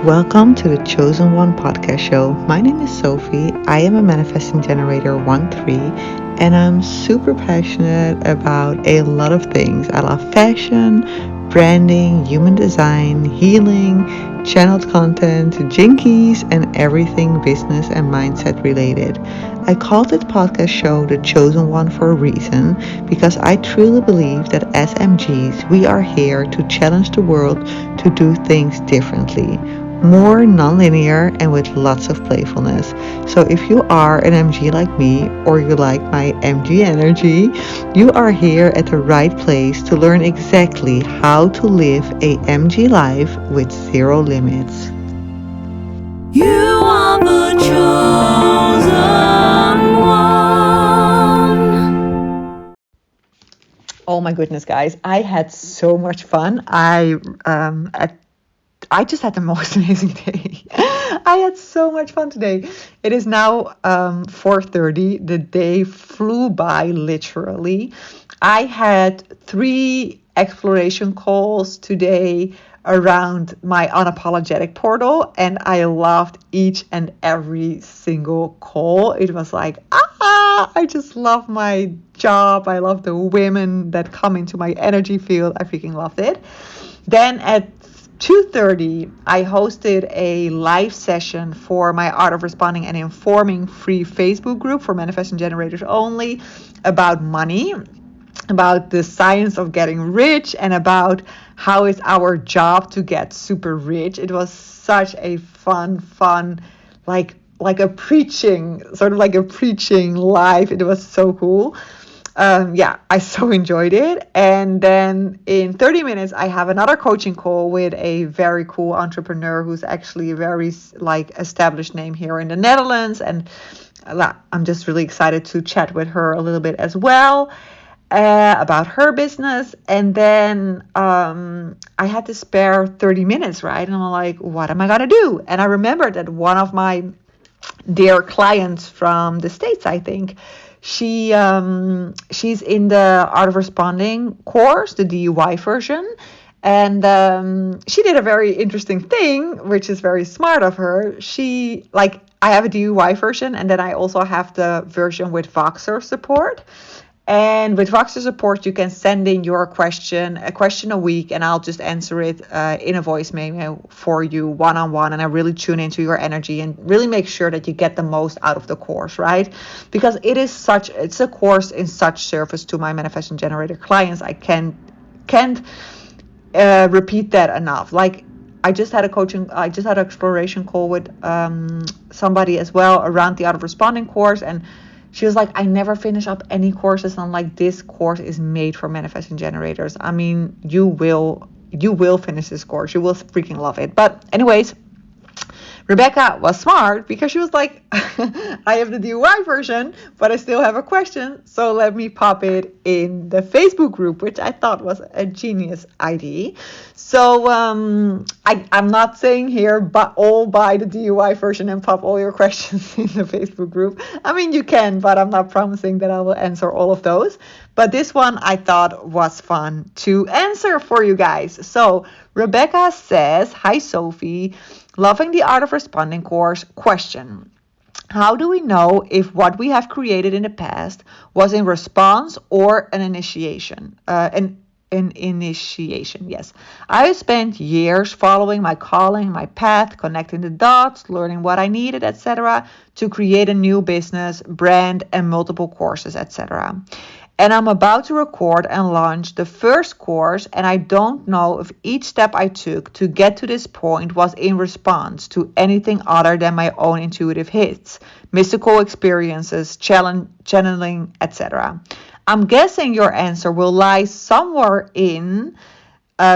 Welcome to the Chosen One podcast show. My name is Sophie. I am a manifesting generator 1-3, and I'm super passionate about a lot of things. I love fashion, branding, human design, healing, channeled content, Genekeys, and everything business and mindset related. I called this podcast show The Chosen One for a reason because I truly believe that as MGs, we are here to challenge the world to do things differently, more non-linear and with lots of playfulness. So if you are an MG like me or you like my MG energy, you are here at the right place to learn exactly how to live a MG life with zero limits. You are the chosen one. Oh my goodness, guys! I had so much fun. I just had the most amazing day. I had so much fun today. It is now 4:30. The day flew by literally. I had 3 exploration calls today around my unapologetic portal, and I loved each and every single call. It was like, I just love my job. I love the women that come into my energy field. I freaking loved it. Then at 2:30, I hosted a live session for my Art of Responding and Informing free Facebook group for manifesting generators only about money, about the science of getting rich, and about how it's our job to get super rich. It was such a fun, like a preaching, sort of like a preaching live. It was so cool. I so enjoyed it. And then in 30 minutes, I have another coaching call with a very cool entrepreneur who's actually a very established name here in the Netherlands. And I'm just really excited to chat with her a little bit as well about her business. And then I had to spare 30 minutes, right? And I'm like, what am I going to do? And I remembered that one of my dear clients from the States, I think, she's in the Art of Responding course, the DUI version. And she did a very interesting thing, which is very smart of her. I have a DUI version, and then I also have the version with Voxer support. And with Voxer support, you can send in a question a week, and I'll just answer it in a voice memo for you one-on-one. And I really tune into your energy and really make sure that you get the most out of the course, right? Because it's a course in such service to my manifesting generator clients. I can't repeat that enough. Like, I just had an exploration call with somebody as well around the Art of Responding course, and she was like, I never finish up any courses. And I'm like, this course is made for manifesting generators. I mean, you will finish this course. You will freaking love it. But anyways, Rebecca was smart because she was like, I have the DUI version, but I still have a question. So let me pop it in the Facebook group, which I thought was a genius idea. So I'm not saying here, but all buy the DUI version and pop all your questions in the Facebook group. I mean, you can, but I'm not promising that I will answer all of those. But this one I thought was fun to answer for you guys. So Rebecca says, hi, Sophie. Loving the Art of Responding course. Question: how do we know if what we have created in the past was in response or an initiation? An initiation, yes. I have spent years following my calling, my path, connecting the dots, learning what I needed, etc., to create a new business, brand, and multiple courses, etc. And I'm about to record and launch the first course, and I don't know if each step I took to get to this point was in response to anything other than my own intuitive hits, mystical experiences, channeling, etc. I'm guessing your answer will lie somewhere in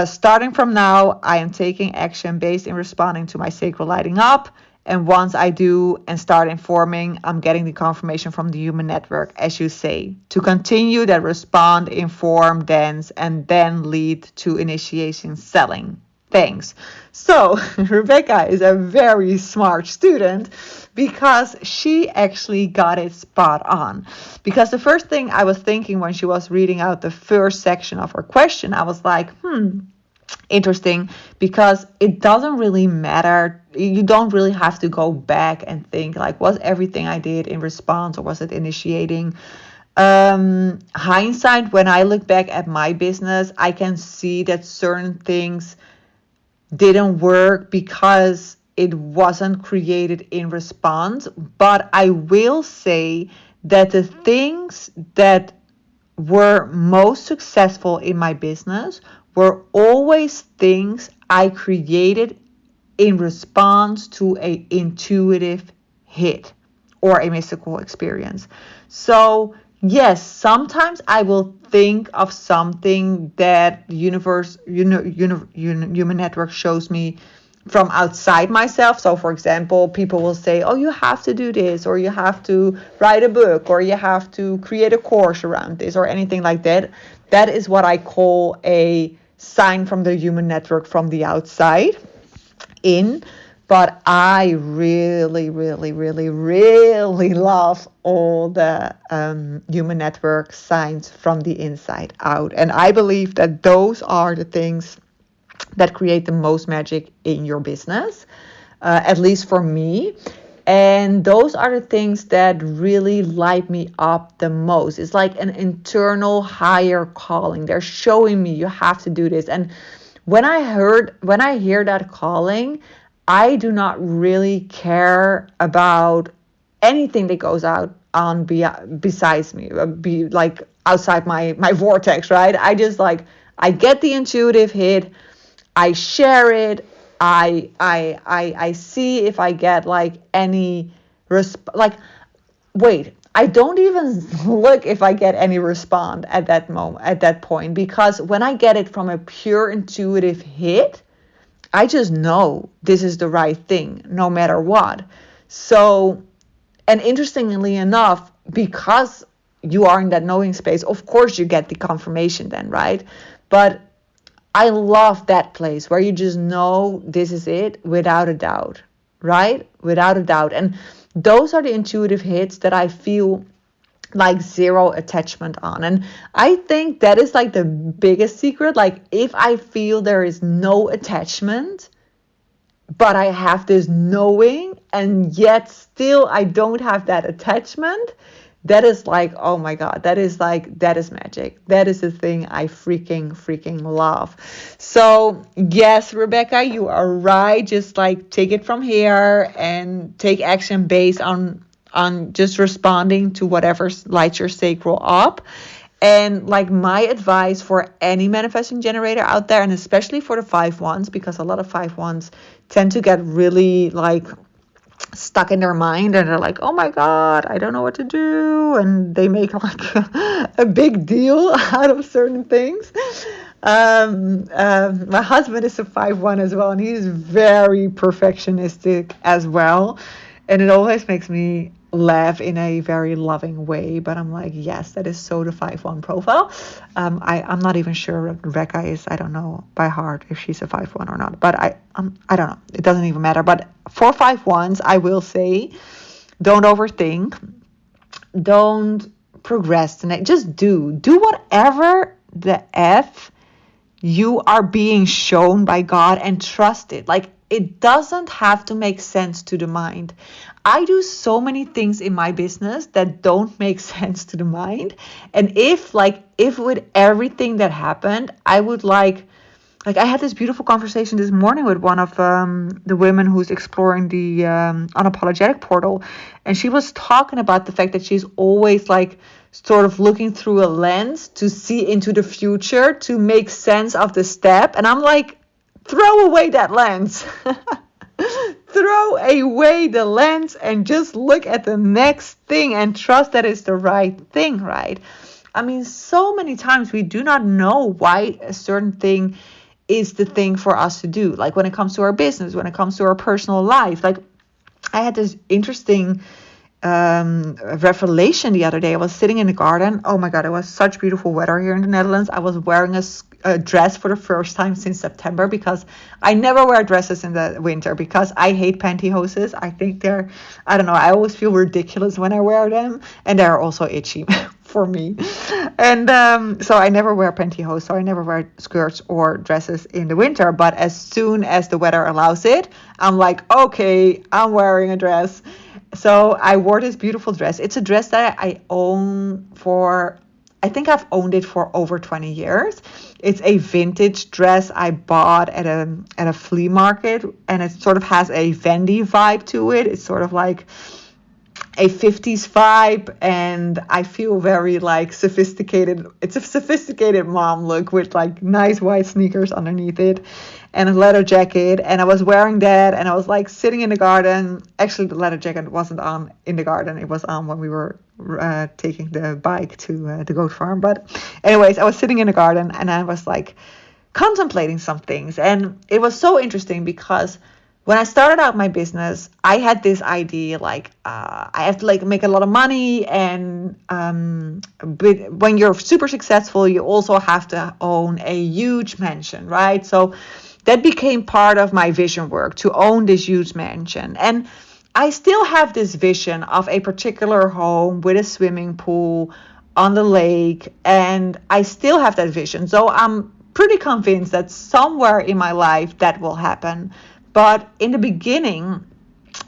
starting from now, I am taking action based in responding to my sacral lighting up. And once I do and start informing, I'm getting the confirmation from the human network, as you say, to continue that respond, inform, dance, and then lead to initiation selling. Thanks. So Rebecca is a very smart student because she actually got it spot on. Because the first thing I was thinking when she was reading out the first section of her question, I was like, interesting because it doesn't really matter. You don't really have to go back and think like, was everything I did in response or was it initiating? Hindsight, when I look back at my business, I can see that certain things didn't work because it wasn't created in response. But I will say that the things that were most successful in my business were always things I created in response to a intuitive hit or a mystical experience. So yes, sometimes I will think of something that the universe, human network shows me from outside myself. So for example, people will say, oh, you have to do this, or you have to write a book, or you have to create a course around this, or anything like that. That is what I call a sign from the human network from the outside in. But I really, really, really, really love all the human network signs from the inside out. And I believe that those are the things that create the most magic in your business, at least for me. And those are the things that really light me up the most. It's like an internal higher calling. They're showing me you have to do this. And when I hear that calling, I do not really care about anything that goes out on besides me, be like outside my vortex, right? I just like, I get the intuitive hit, I share it, I see if I get like any like, wait, I don't even look if I get any respond at that moment, at that point, because when I get it from a pure intuitive hit, I just know this is the right thing no matter what. So, and interestingly enough, because you are in that knowing space, of course you get the confirmation then, right? But I love that place where you just know this is it without a doubt, right? Without a doubt. And those are the intuitive hits that I feel like zero attachment on. And I think that is like the biggest secret. Like if I feel there is no attachment, but I have this knowing and yet still I don't have that attachment, that is like, oh my God, that is magic. That is the thing I freaking love. So yes, Rebecca, you are right. Just like take it from here and take action based on just responding to whatever lights your sacral up. And like my advice for any manifesting generator out there, and especially for the 5-1s, because a lot of 5-1s tend to get really like stuck in their mind and they're like, oh my God, I don't know what to do. And they make like a big deal out of certain things. My husband is a 5-1 as well, and he's very perfectionistic as well. And it always makes me laugh in a very loving way. But I'm like, yes, that is so the 5-1 profile. I'm not even sure Rebecca is, I don't know by heart if she's a 5-1 or not. But I don't know. It doesn't even matter. But for 5-1s, I will say, don't overthink. Don't procrastinate. Just do whatever the F you are being shown by God and trust it. Like, it doesn't have to make sense to the mind. I do so many things in my business that don't make sense to the mind. And if with everything that happened, I would like I had this beautiful conversation this morning with one of the women who's exploring the unapologetic portal. And she was talking about the fact that she's always like sort of looking through a lens to see into the future to make sense of the step. And I'm like, throw away that lens. Throw away the lens and just look at the next thing and trust that it's the right thing, right? I mean, so many times we do not know why a certain thing is the thing for us to do. Like when it comes to our business, when it comes to our personal life. Like I had this interesting revelation the other day. I was sitting in the garden. Oh my God, it was such beautiful weather here in the Netherlands. I was wearing a dress for the first time since September, because I never wear dresses in the winter because I hate pantyhoses. I think I don't know, I always feel ridiculous when I wear them, and they're also itchy for me. And so I never wear pantyhose, so I never wear skirts or dresses in the winter. But as soon as the weather allows it, I'm like, okay, I'm wearing a dress. So I wore this beautiful dress. It's a dress that I own for, I think I've owned it for over 20 years. It's a vintage dress I bought at a flea market, and it sort of has a Fendi vibe to it. It's sort of like a 50s vibe, and I feel very like sophisticated. It's a sophisticated mom look with like nice white sneakers underneath it and a leather jacket. And I was wearing that, and I was like sitting in the garden. Actually, the leather jacket wasn't on in the garden. It was on when we were taking the bike to the goat farm. But anyways, I was sitting in the garden, and I was like contemplating some things. And it was so interesting because when I started out my business, I had this idea like I have to like make a lot of money, and but when you're super successful, you also have to own a huge mansion, right? So that became part of my vision work, to own this huge mansion. And I still have this vision of a particular home with a swimming pool on the lake, and I still have that vision. So I'm pretty convinced that somewhere in my life that will happen. But in the beginning,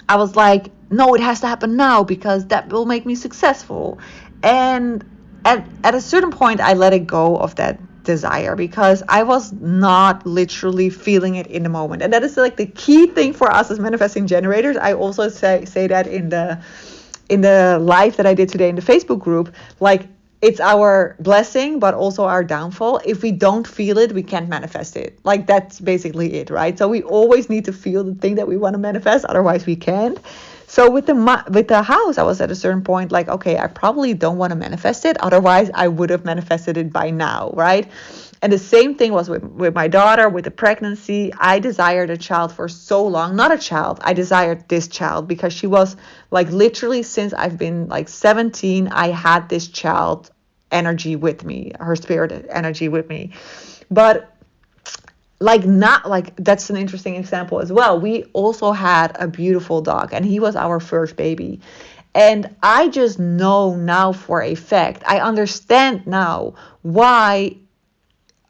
I was like, no, it has to happen now because that will make me successful. And at a certain point, I let it go of that desire because I was not literally feeling it in the moment. And that is like the key thing for us as manifesting generators. I also say that in the live that I did today in the Facebook group, like it's our blessing, but also our downfall. If we don't feel it, we can't manifest it. Like that's basically it, right? So we always need to feel the thing that we want to manifest, otherwise we can't. So with the house, I was at a certain point like, okay, I probably don't want to manifest it. Otherwise, I would have manifested it by now, right? And the same thing was with my daughter, with the pregnancy. I desired a child for so long. Not a child. I desired this child because she was like literally since I've been like 17, I had this child energy with me, her spirit energy with me. But like not like that's an interesting example as well. We also had a beautiful dog, and he was our first baby. And I just know now for a fact, I understand now why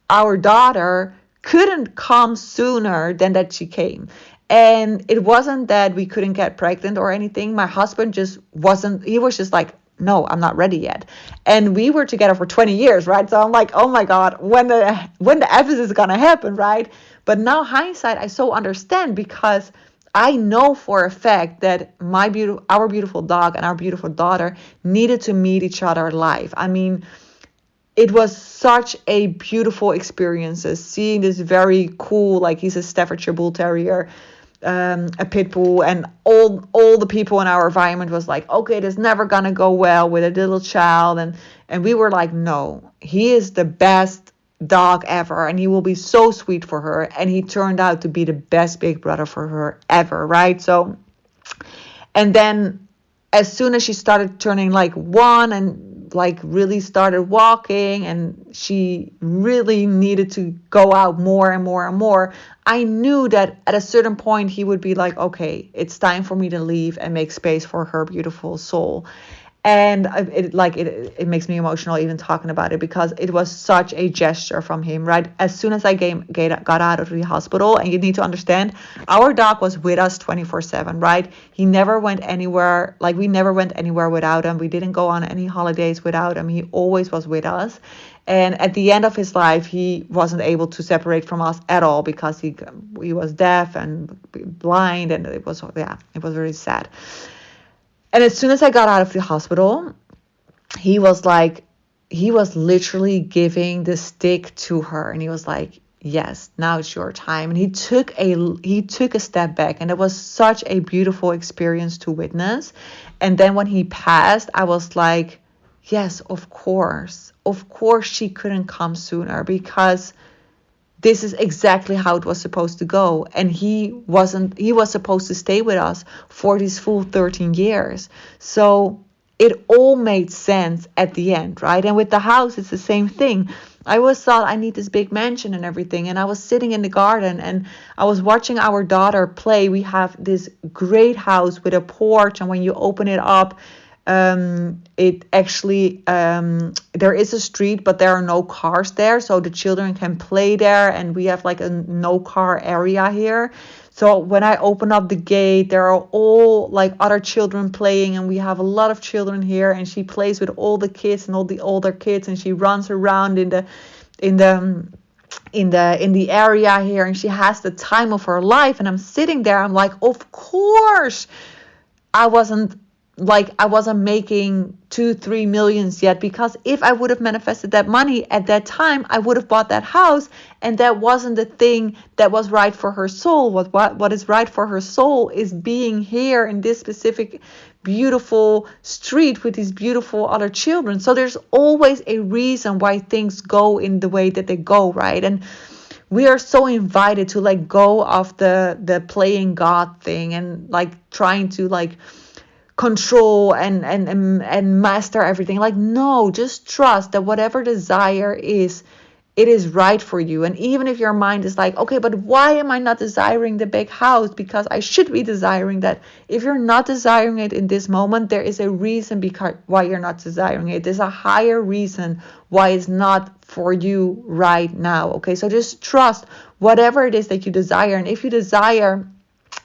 our daughter couldn't come sooner than that she came. And it wasn't that we couldn't get pregnant or anything. My husband just wasn't, he was just like, no, I'm not ready yet. And we were together for 20 years, right? So I'm like, oh my God, when the F is gonna happen, right? But now hindsight, I so understand because I know for a fact that our beautiful dog and our beautiful daughter needed to meet each other live. I mean, it was such a beautiful experience seeing this very cool, like he's a Staffordshire Bull Terrier, a pit bull, and all the people in our environment was like, okay, this never gonna go well with a little child, and we were like, no, he is the best dog ever, and he will be so sweet for her, and he turned out to be the best big brother for her ever, right? So, and then as soon as she started turning like one and like really started walking and she really needed to go out more and more and more, I knew that at a certain point he would be like, okay, it's time for me to leave and make space for her beautiful soul. And it makes me emotional even talking about it because it was such a gesture from him, right? As soon as I got out of the hospital, and you need to understand, our dog was with us 24/7, right? He never went anywhere. Like we never went anywhere without him. We didn't go on any holidays without him. He always was with us. And at the end of his life, he wasn't able to separate from us at all because he was deaf and blind, and it was very sad. And as soon as I got out of the hospital, he was literally giving the stick to her. And he was like, yes, now it's your time. And he took a step back, and it was such a beautiful experience to witness. And then when he passed, I was like, yes, of course she couldn't come sooner because this is exactly how it was supposed to go. And he was supposed to stay with us for these full 13 years. So it all made sense at the end, right? And with the house, it's the same thing. I always thought I need this big mansion and everything. And I was sitting in the garden and I was watching our daughter play. We have this great house with a porch. And when you open it up, It actually, there is a street, but there are no cars there, so the children can play there, and we have like a no car area here. So when I open up the gate, there are all like other children playing, and we have a lot of children here, and she plays with all the kids and all the older kids, and she runs around in the in the in the area here, and she has the time of her life. And I'm sitting there, I'm like, of course I wasn't making 2-3 millions yet, because if I would have manifested that money at that time, I would have bought that house, and that wasn't the thing that was right for her soul. What is right for her soul is being here in this specific beautiful street with these beautiful other children. So there's always a reason why things go in the way that they go, right? And we are so invited to let go of the playing God thing, and like trying to like control and master everything. Like, no, just trust that whatever desire is, it is right for you. And even if your mind is like, okay, but why am I not desiring the big house? Because I should be desiring that. If you're not desiring it in this moment, there is a reason because why you're not desiring it. There's a higher reason why it's not for you right now. Okay, so just trust whatever it is that you desire. And if you desire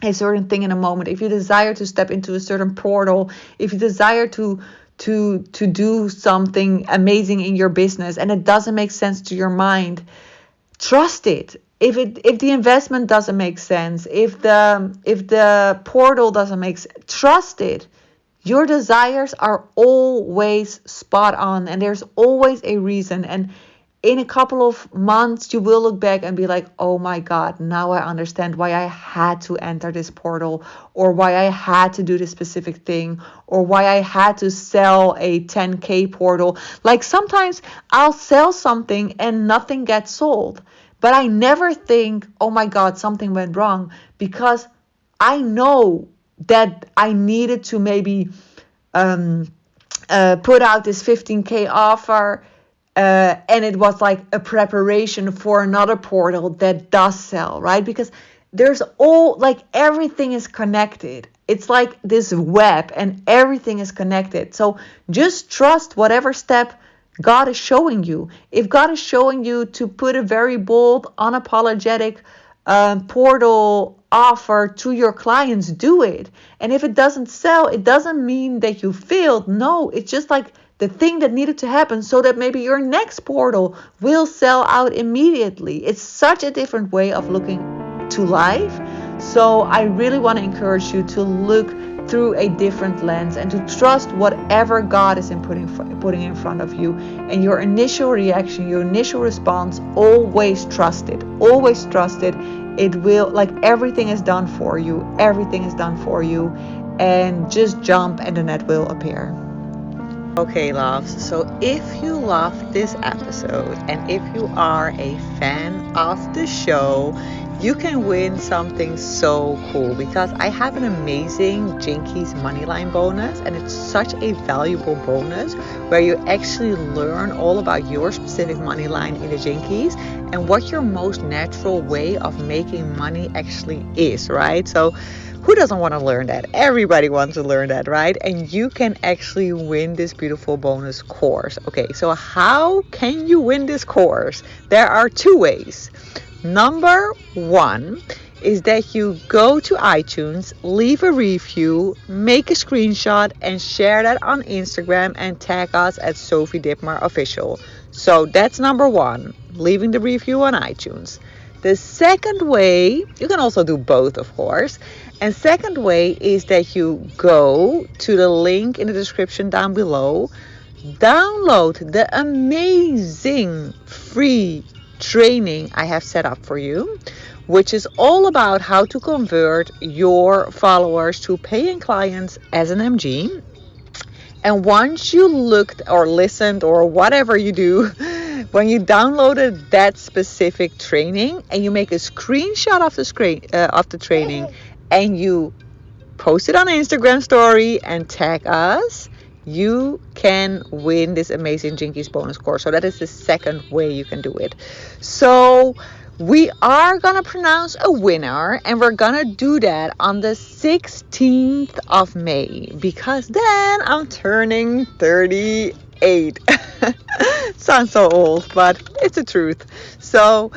a certain thing in a moment, if you desire to step into a certain portal, if you desire to do something amazing in your business and it doesn't make sense to your mind, trust it. If the investment doesn't make sense, if the portal doesn't make sense, trust it. Your desires are always spot on, and there's always a reason. And in a couple of months, you will look back and be like, oh my God, now I understand why I had to enter this portal, or why I had to do this specific thing, or why I had to sell a 10K portal. Like sometimes I'll sell something and nothing gets sold, but I never think, oh my God, something went wrong, because I know that I needed to maybe put out this 15K offer. And it was like a preparation for another portal that does sell, right? Because there's everything is connected. It's like this web, and everything is connected. So just trust whatever step God is showing you. If God is showing you to put a very bold, unapologetic portal offer to your clients, do it. And if it doesn't sell, it doesn't mean that you failed. No, it's just like the thing that needed to happen so that maybe your next portal will sell out immediately. It's such a different way of looking to life. So I really want to encourage you to look through a different lens and to trust whatever God is putting in front of you. And your initial reaction, your initial response, always trust it. Always trust it. It will, like, everything is done for you. Everything is done for you. And just jump and the net will appear. Okay, loves, so if you loved this episode and if you are a fan of the show, you can win something so cool, because I have an amazing Genekeys Moneyline bonus, and it's such a valuable bonus where you actually learn all about your specific money line in the Genekeys and what your most natural way of making money actually is, right? So who doesn't want to learn that? Everybody wants to learn that, right? And you can actually win this beautiful bonus course. Okay, so how can you win this course? There are two ways. Number one is that you go to iTunes, leave a review, make a screenshot, and share that on Instagram and tag us at Sophie Dittmar Official. So that's number one, leaving the review on iTunes. The second way, you can also do both, of course. And second way is that you go to the link in the description down below, download the amazing free training I have set up for you, which is all about how to convert your followers to paying clients as an MG. And once you looked or listened or whatever you do, when you downloaded that specific training and you make a screenshot of the training and you post it on an Instagram story and tag us, you can win this amazing Genekeys bonus course. So that is the second way you can do it. So We are going to pronounce a winner, and we're going to do that on the 16th of May because then I'm turning 38. Sounds so old, but it's the truth. So,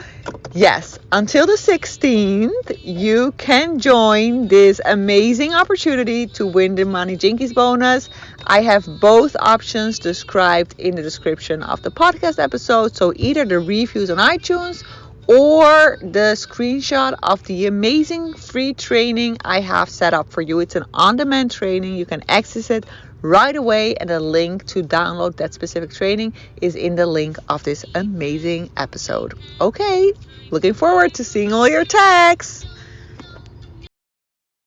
yes, until the 16th, you can join this amazing opportunity to win the Money Jinkies bonus. I have both options described in the description of the podcast episode. So, either the reviews on iTunes or the screenshot of the amazing free training I have set up for you. It's an on-demand training. You can access it right away, and the link to download that specific training is in the link of this amazing episode. Okay, looking forward to seeing all your tags.